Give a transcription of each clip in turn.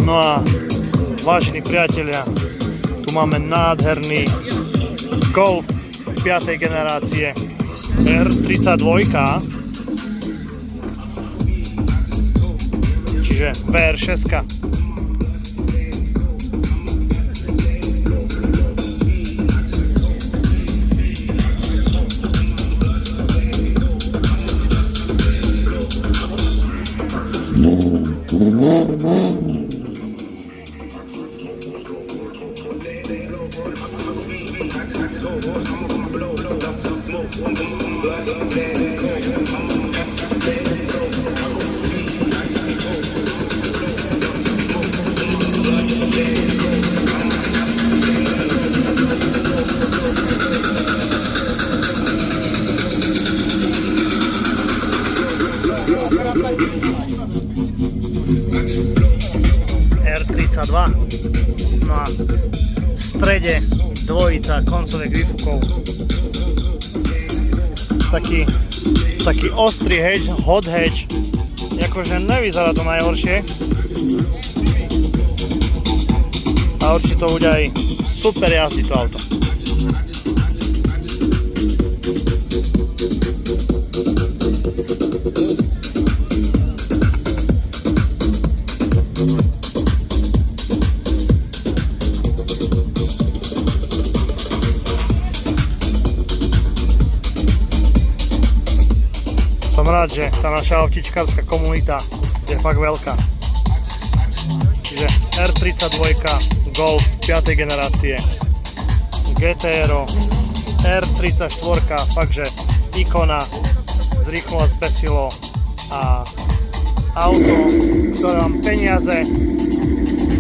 No a vážení priatelia, tu máme nádherný Golf 5. generácie R32, čiže VR6. R32. No a v strede dvojica koncovek výfukov. Taký ostrý hedge, hot hedge. Akože nevyzerá to najhoršie. A určite to bude aj super jazdiť to auto. Som rád, že tá naša autičkárska komunita je fakt veľká. Čiže R32, Golf 5. generácie, GTR, R34, faktže ikona, zrýchlo a zbesilo a auto, ktoré vám peniaze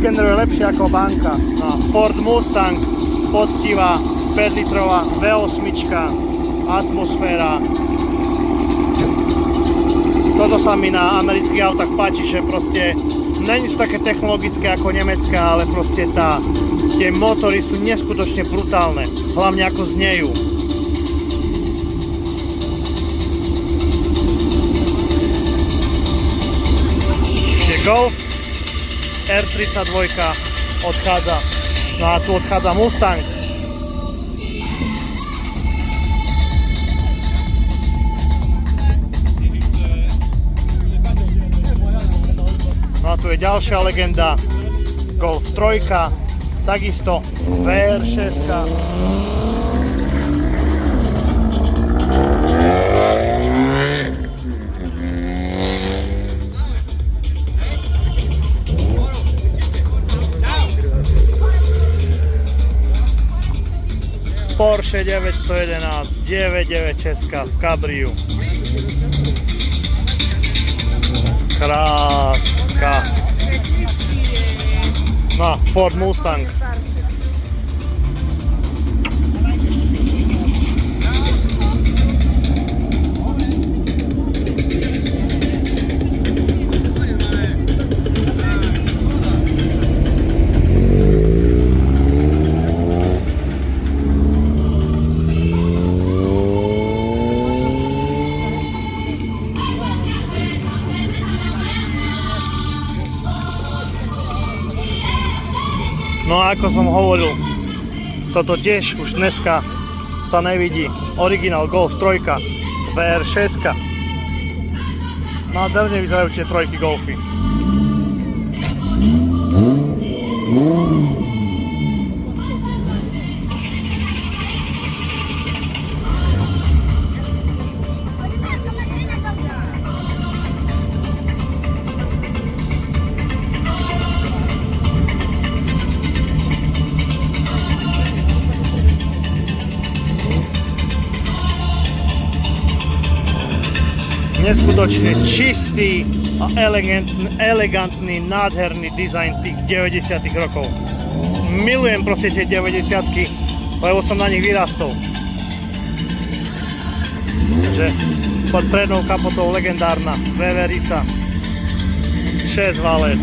generuje lepšie ako banka. No, Ford Mustang, poctivá 5-litrová V8, atmosféra. Toto sa mi na amerických autách páči, že proste není sú také technologické ako nemecké, ale proste tie motory sú neskutočne brutálne, hlavne ako znejú. Golf R32 odchádza, no a tu odchádza Mustang. No a tu je ďalšia legenda, Golf 3, takisto VR6. Porsche 911 9.9 Česka v kabriu. Kráska. No, Ford Mustang. No a ako som hovoril, toto tiež už dneska sa nevidí. Originál Golf 3, VR6. Nádherne vyzerajú tie trojky Golfy. Neskutočne čistý a elegantný, nádherný dizajn tých 90. rokov. Milujem proste tie 90-ky, lebo som na nich vyrastol. Takže pod prednou kapotou legendárna Veverica 6 válec.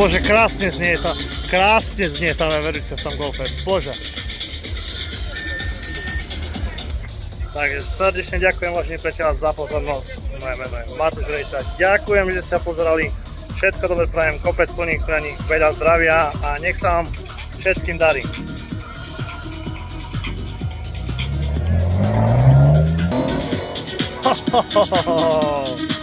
Bože, krásne znie tá veverica v tom Golfe, bože. Takže srdečne ďakujem, vážení priatelia, za pozornosť. Moje meno je Matúš Rejča. Ďakujem, že ste sa pozerali. Všetko dobre prajem, kopec plných praní, veľa zdravia a nech sa vám všetkým darí. Ho, ho, ho, ho, ho.